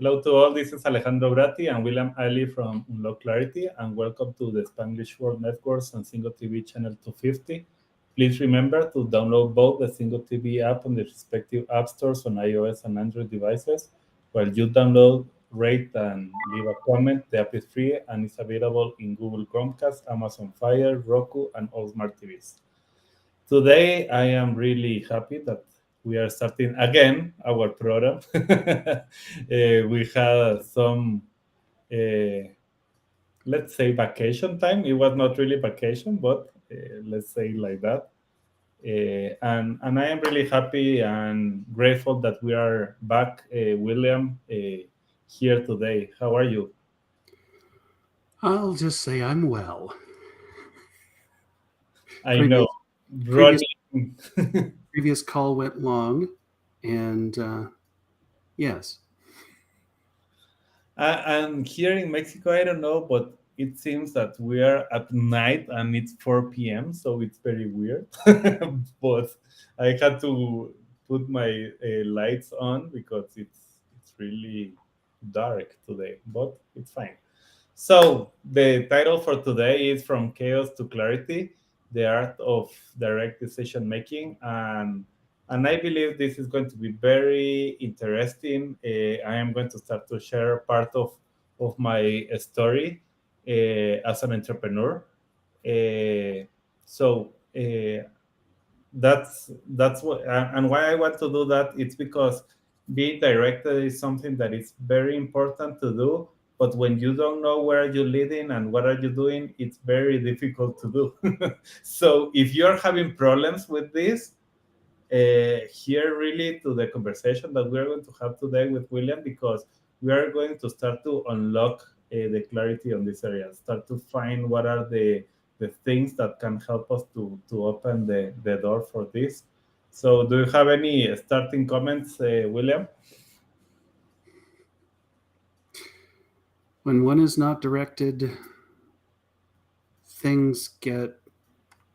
Hello to all. This is Alejandro Bratti and William Ali from Unlock Clarity, and welcome to the Spanglish World Networks and Single TV channel 250. Please remember to download both the Single TV app on the respective app stores on iOS and Android devices. While you download, rate, and leave a comment, the app is free and is available in Google Chromecast, Amazon Fire, Roku, and all smart TVs. Today, I am really happy that we are starting again our program. We had some, uh, let's say, vacation time. It was not really vacation, but let's say like that. And I am really happy and grateful that we are back, William, here today. How are you? I'll just say I'm well. I know, Previous previous running. previous call went long, and yes, And here in Mexico, I don't know, but it seems that we are at night and it's 4 p.m., so it's very weird. But I had to put my lights on because it's really dark today, but it's fine. So the title for today is From Chaos to Clarity: The Art of Direct Decision Making, and I believe this is going to be very interesting. I am going to start to share part of my story as an entrepreneur. Uh, so that's what, and why I want to do that. It's because being directed is something that is very important to do, but when you don't know where are you leading and what are you doing, it's very difficult to do. So if you're having problems with this, here really to the conversation that we are going to have today with William, because we are going to start to unlock the clarity on this area, start to find what are the things that can help us to open the door for this. So do you have any starting comments, William? when one is not directed, things get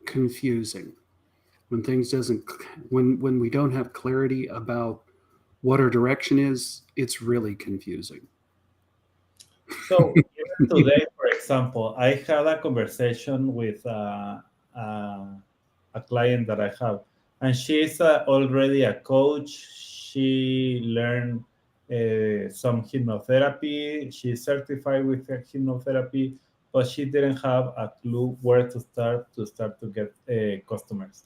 confusing. When things doesn't, when we don't have clarity about what our direction is, it's really confusing. So even today, for example, I had a conversation with a client that I have, and she's already a coach. She learned some hypnotherapy. She's certified with hypnotherapy, but she didn't have a clue where to start to get customers,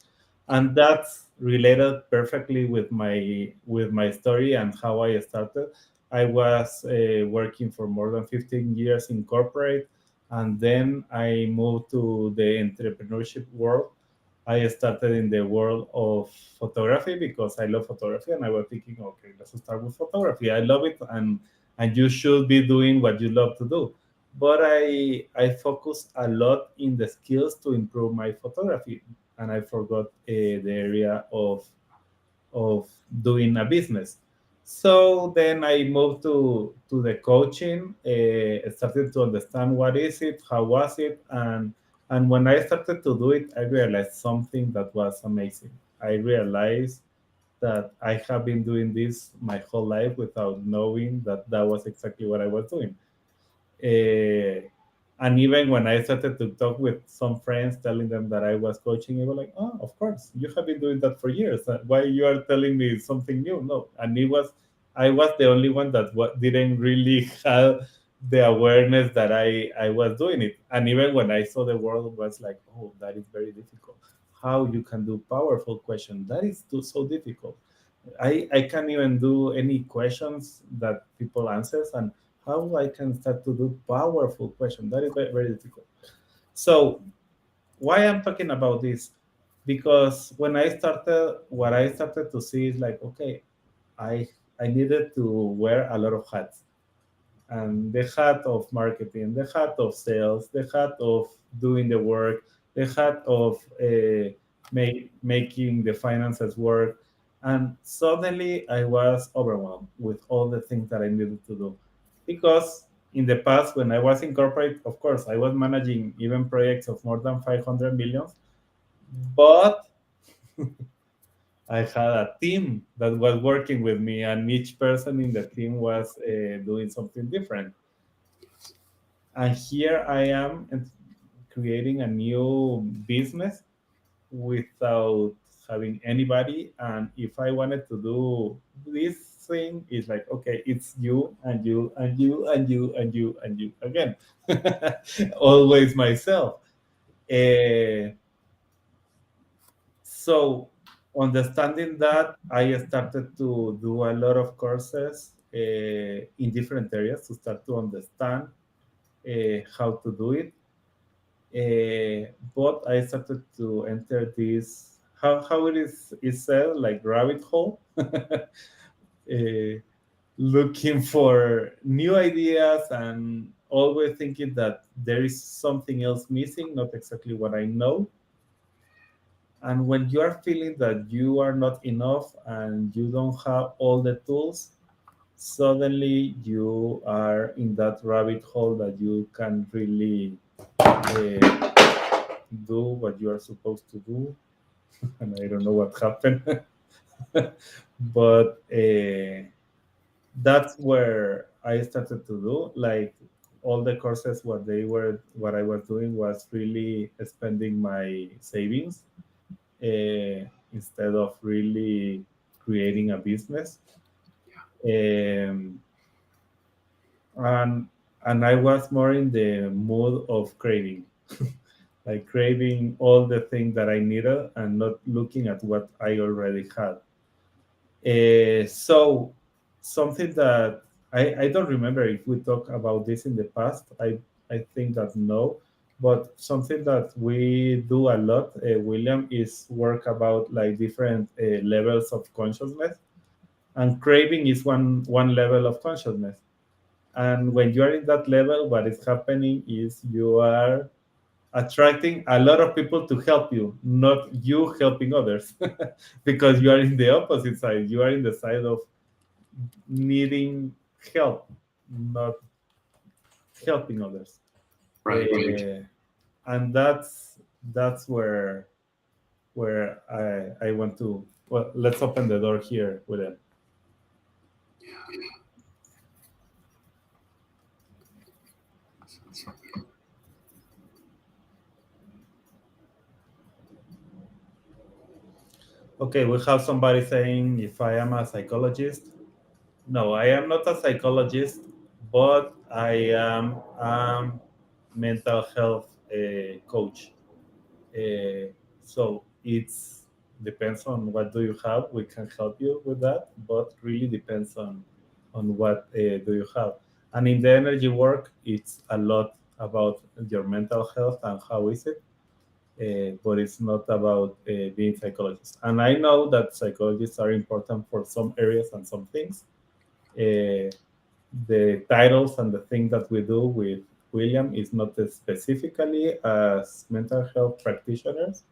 and that's related perfectly with my story and how I started. I was working for more than 15 years in corporate, and then I moved to the entrepreneurship world. I started in the world of photography because I love photography, and I was thinking, okay, let's start with photography. I love it, and you should be doing what you love to do. But I focus a lot in the skills to improve my photography, and I forgot the area of doing a business. So then I moved to the coaching, started to understand what is it, how was it, and when I started to do it, I realized something that was amazing. I realized that I have been doing this my whole life without knowing that that was exactly what I was doing. Uh, and even when I started to talk with some friends, telling them that I was coaching, they were like, "Oh, of course, you have been doing that for years. Why you are telling me something new?" No, and I was the only one that didn't really have the awareness that I was doing it. And even when I saw the world, was like, "Oh, that is very difficult. How you can do powerful question? That is too so difficult. I can't even do any questions that people answers, and how I can start to do powerful question. That is very, very difficult. So why I'm talking about this? Because when I started, what I started to see is like, okay, I I needed to wear a lot of hats, and the hat of marketing, the hat of sales, the hat of doing the work, the hat of making the finances work. And suddenly I was overwhelmed with all the things that I needed to do. Because in the past, when I was in corporate, of course, I was managing even projects of more than 500 millions. But I had a team that was working with me, and each person in the team was doing something different. And here I am creating a new business without having anybody. And if I wanted to do this thing, it's like, okay, it's you and you and you and you and you and you again. Always myself. Uh, so understanding that, I started to do a lot of courses in different areas to start to understand how to do it. But I started to enter this, how it is said, like rabbit hole, looking for new ideas and always thinking that there is something else missing, not exactly what I know. And when you are feeling that you are not enough and you don't have all the tools, suddenly you are in that rabbit hole that you can really do what you are supposed to do. And I don't know what happened. But that's where I started to do, like, all the courses. What I was doing was really spending my savings instead of really creating a business. Um, and I was more in the mood of craving, like craving all the things that I needed and not looking at what I already had. So something that I don't remember if we talked about this in the past. I think that no, but something that we do a lot, William, is work about like different levels of consciousness, and craving is one level of consciousness. And when you are in that level, what is happening is you are attracting a lot of people to help you, not you helping others, because you are in the opposite side. You are in the side of needing help, not helping others. Right. And that's where I want to. Well, let's open the door here with it. Okay, we have somebody saying if I am a psychologist. No, I am not a psychologist, but I am a mental health coach. So it's depends on what do you have. We can help you with that, but really depends on what do you have. And in the energy work, it's a lot about your mental health and how is it. But it's not about being psychologists. And I know that psychologists are important for some areas and some things. The titles and the thing that we do with William is not specifically as mental health practitioners.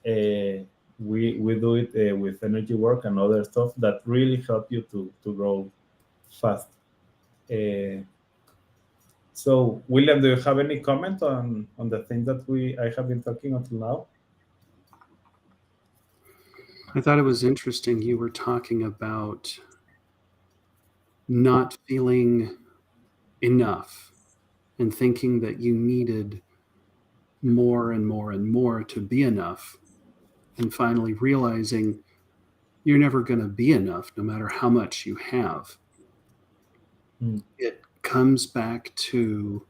We do it with energy work and other stuff that really help you to grow fast. Uh, so, William, do you have any comment on the thing that I have been talking until now? I thought it was interesting. You were talking about not feeling enough and thinking that you needed more and more and more to be enough, and finally realizing you're never going to be enough no matter how much you have. It comes back to,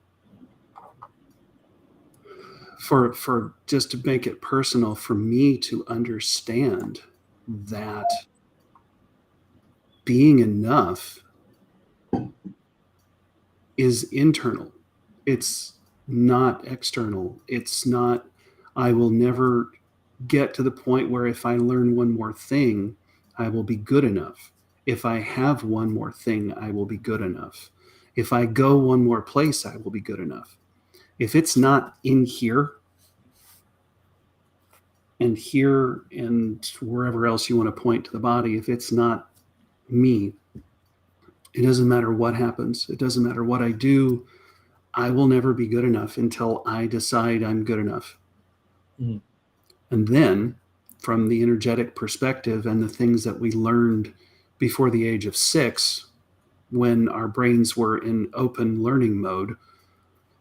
for just to make it personal, for me to understand that being enough is internal. It's not external. It's not, I will never get to the point where if I learn one more thing, I will be good enough. If I have one more thing, I will be good enough. If I go one more place, I will be good enough. If it's not in here and here and wherever else you want to point to the body, if it's not me, it doesn't matter what happens. It doesn't matter what I do. I will never be good enough until I decide I'm good enough. Mm. And then from the energetic perspective and the things that we learned before the age of 6, when our brains were in open learning mode,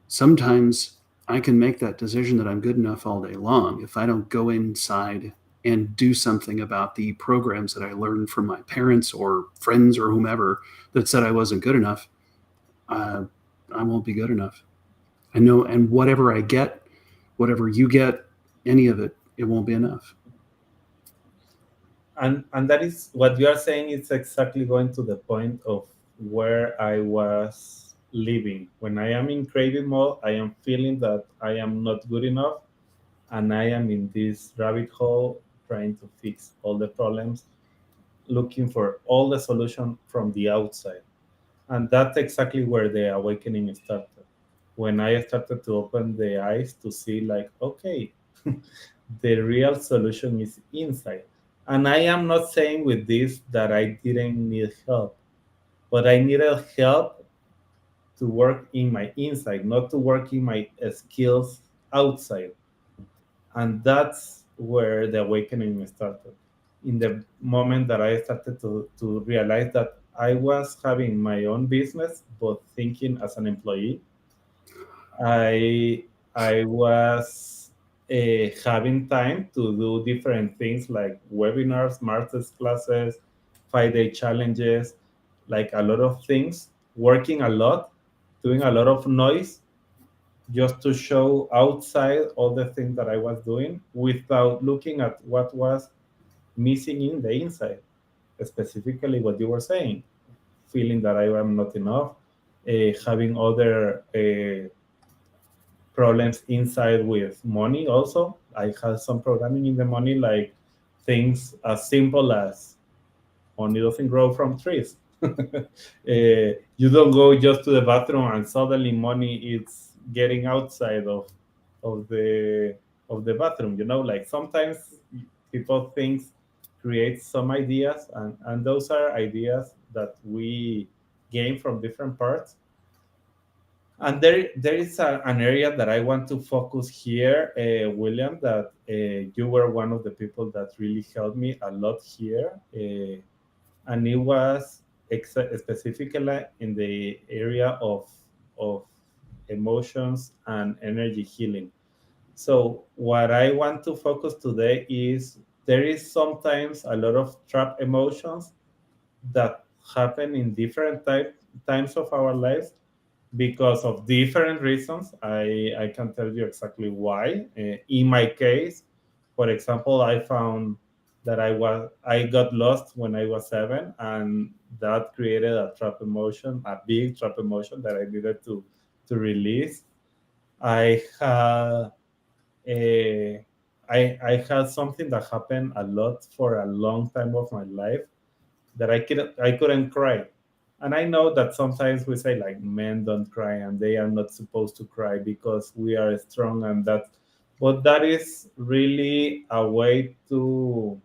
sometimes I can make that decision that I'm good enough all day long. If I don't go inside and do something about the programs that I learned from my parents or friends or whomever that said I wasn't good enough, I won't be good enough. I know, and whatever I get, whatever you get, any of it, it won't be enough. And that is what you are saying. It's exactly going to the point of where I was living. When I am in craving mode, I am feeling that I am not good enough, and I am in this rabbit hole trying to fix all the problems, looking for all the solution from the outside. And that's exactly where the awakening started. When I started to open the eyes to see, like, okay, the real solution is inside. And I am not saying with this that I didn't need help, but I needed help to work in my inside, not to work in my skills outside. And that's where the awakening started. In the moment that I started to realize that I was having my own business, but thinking as an employee, I was having time to do different things like webinars, masters classes, 5-day challenges, like a lot of things, working a lot, doing a lot of noise, just to show outside all the things that I was doing without looking at what was missing in the inside, specifically what you were saying, feeling that I am not enough, having other problems inside with money also. I had some programming in the money, like things as simple as money doesn't grow from trees. You don't go just to the bathroom and suddenly money is getting outside of the of the bathroom. Like sometimes people think create some ideas, and those are ideas that we gain from different parts. And there is an area that I want to focus here, William, that you were one of the people that really helped me a lot here. And it was specifically in the area of emotions and energy healing. So what I want to focus today is there is sometimes a lot of trapped emotions that happen in different times of our lives because of different reasons. I can tell you exactly why. In my case, for example, I found that I got lost when I was 7, and that created a trap emotion, a big trap emotion that I needed to release. I had a I had something that happened a lot for a long time of my life, that I couldn't cry. And I know that sometimes we say like men don't cry and they are not supposed to cry because we are strong, and that, but that is really a way to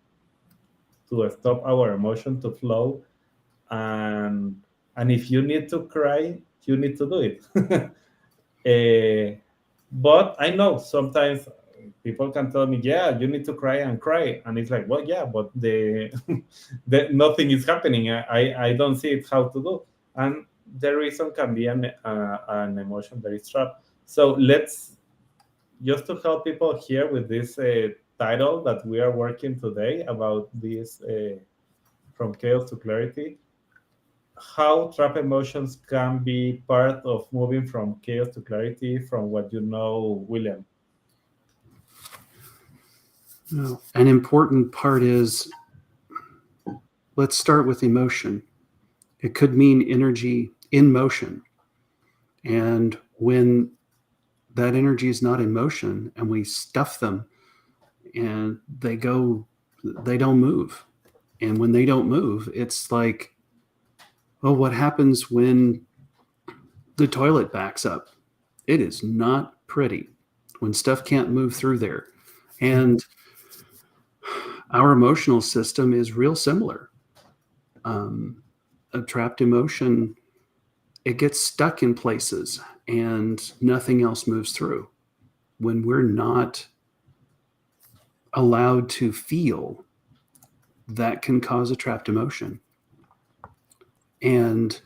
stop our emotion to flow. And if you need to cry, you need to do it. Eh, but I know sometimes people can tell me, yeah, you need to cry, and it's like, well, yeah, but nothing is happening. I don't see it how to do, and the reason can be an emotion that is trapped. So let's just to help people here with this title that we are working today about this from chaos to clarity, how trap emotions can be part of moving from chaos to clarity, from what you know, William. No. An important part is, let's start with emotion. It could mean energy in motion. And when that energy is not in motion and we stuff them and they don't move. And when they don't move, it's like, well, what happens when the toilet backs up? It is not pretty when stuff can't move through there. And our emotional system is real similar. A trapped emotion, it gets stuck in places and nothing else moves through. When we're not allowed to feel, that can cause a trapped emotion. And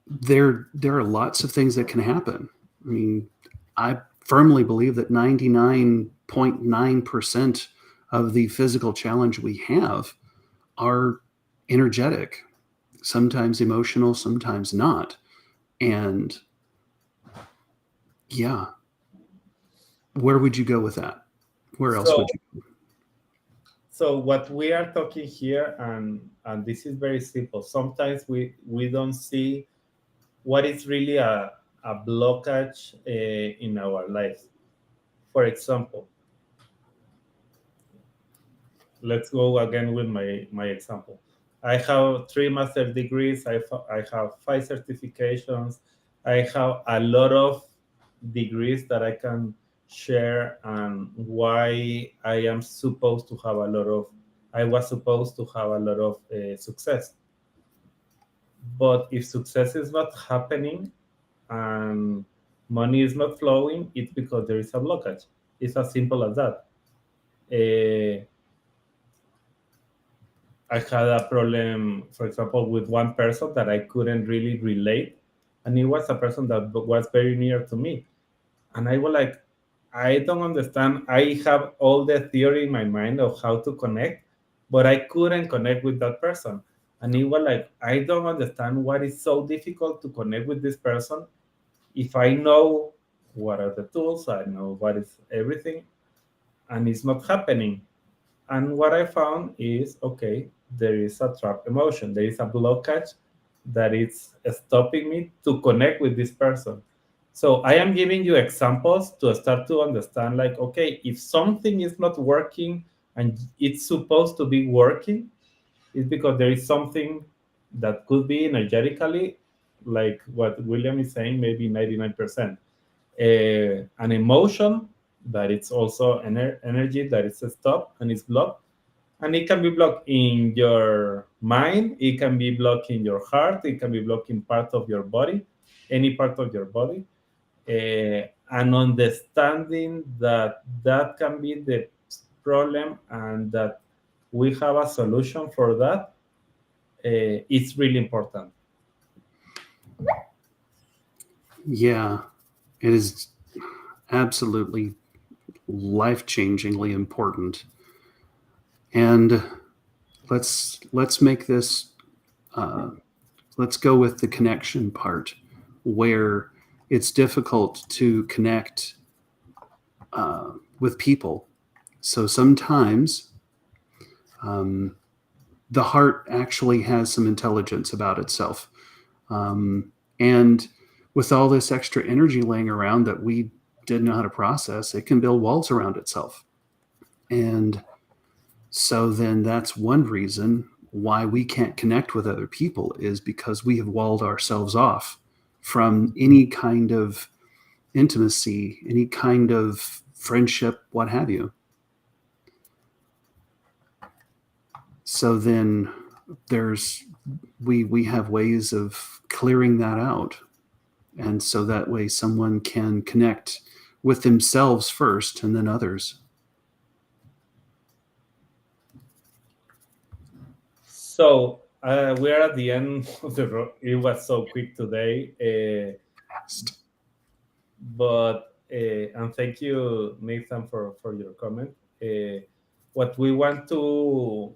there are lots of things that can happen. I mean, I firmly believe that 99.9% of the physical challenge we have are energetic, sometimes emotional, sometimes not. And yeah, where would you go with that? Where else would you? So what we are talking here, and this is very simple. Sometimes we don't see what is really a blockage in our life. For example, let's go again with my example. I have 3 master degrees. I have 5 certifications. I have a lot of degrees that I can share, and why I am supposed to have a lot of. I was supposed to have a lot of success. But if success is not happening and money is not flowing, it's because there is a blockage. It's as simple as that. Uh, I had a problem, for example, with one person that I couldn't really relate, and it was a person that was very near to me. And I was like, I don't understand. I have all the theory in my mind of how to connect, but I couldn't connect with that person. And it was like, I don't understand what is so difficult to connect with this person. If I know what are the tools, I know what is everything, and it's not happening. And what I found is, okay, there is a trap emotion. There is a blockage that is stopping me to connect with this person. So I am giving you examples to start to understand, like, okay, if something is not working and it's supposed to be working, it's because there is something that could be energetically, like what William is saying, maybe 99%. An emotion that it's also energy that is stopped and it's blocked, and it can be blocked in your mind, it can be blocked in your heart, it can be blocked in part of your body, any part of your body. And understanding that that can be the problem and that we have a solution for that, it's really important. Yeah, it is absolutely life-changingly important. And let's make this let's go with the connection part, where it's difficult to connect with people. So sometimes the heart actually has some intelligence about itself. And with all this extra energy laying around that we didn't know how to process, it can build walls around itself. And so then that's one reason why we can't connect with other people, is because we have walled ourselves off from any kind of intimacy, any kind of friendship, what have you. So then we have ways of clearing that out. And so that way someone can connect with themselves first and then others. So we are at the end of the road. It was so quick today. But and thank you, Nathan, for your comment. What we want to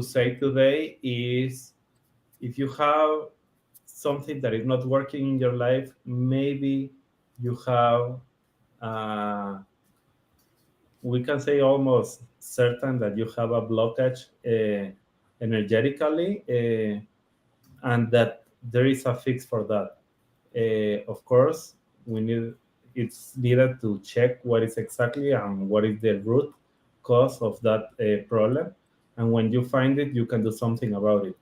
say today is, if you have something that is not working in your life, maybe you have, we can say almost certain that you have a blockage energetically, and that there is a fix for that. Of course, it's needed to check what is exactly and what is the root cause of that problem. And when you find it, you can do something about it.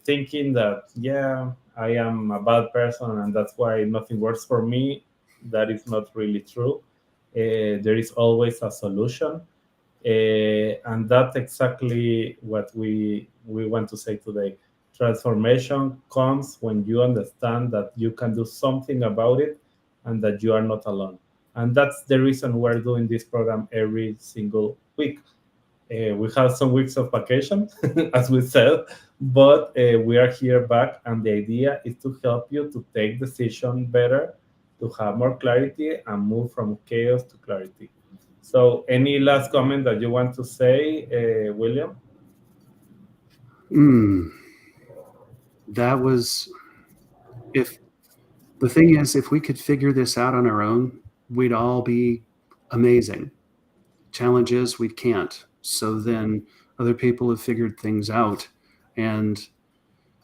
Thinking that, yeah, I am a bad person and that's why nothing works for me, that is not really true. There is always a solution. And that's exactly what we want to say today. Transformation comes when you understand that you can do something about it and that you are not alone. And that's the reason we're doing this program every single week. We have some weeks of vacation, as we said, but we are here back, and the idea is to help you to take decision better, to have more clarity, and move from chaos to clarity. So, any last comment that you want to say, William? That was, if the thing is, if we could figure this out on our own, we'd all be amazing. Challenge is we can't. So then other people have figured things out, and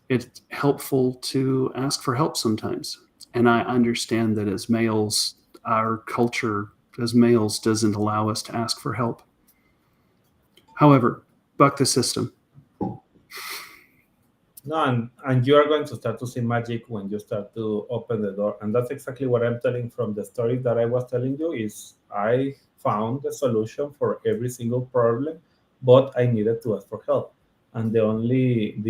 it's helpful to ask for help sometimes. And I understand that as males, our culture as males doesn't allow us to ask for help. However, buck the system. No, and you are going to start to see magic when you start to open the door. And that's exactly what I'm telling from the story that I was telling you is I found the solution for every single problem, but I needed to ask for help. And the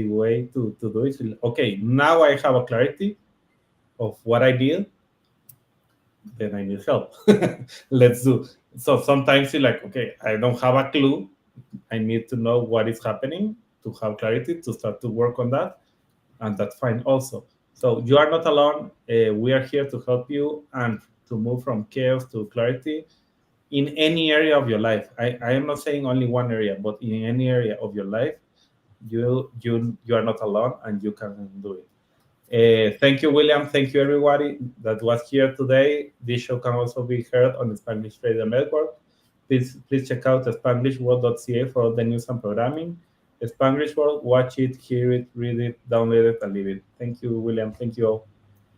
way to do it is, okay, now I have a clarity of what I did, then I need help. Let's do. So sometimes you're like, okay, I don't have a clue. I need to know what is happening to have clarity to start to work on that, and that's fine also. So you are not alone. We are here to help you and to move from chaos to clarity in any area of your life. I am not saying only one area, but in any area of your life, you are not alone, and you can do it. Thank you, William. Thank you, everybody that was here today. This show can also be heard on the Spanish Radio Network. Please check out spanglishworld.ca for all the news and programming. Spanglish World, watch it, hear it, read it, download it, and leave it. Thank you, William. Thank you all.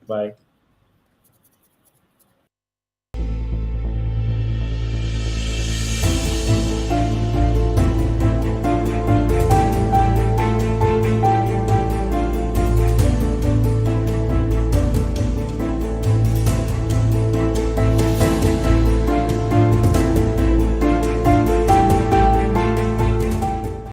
Bye.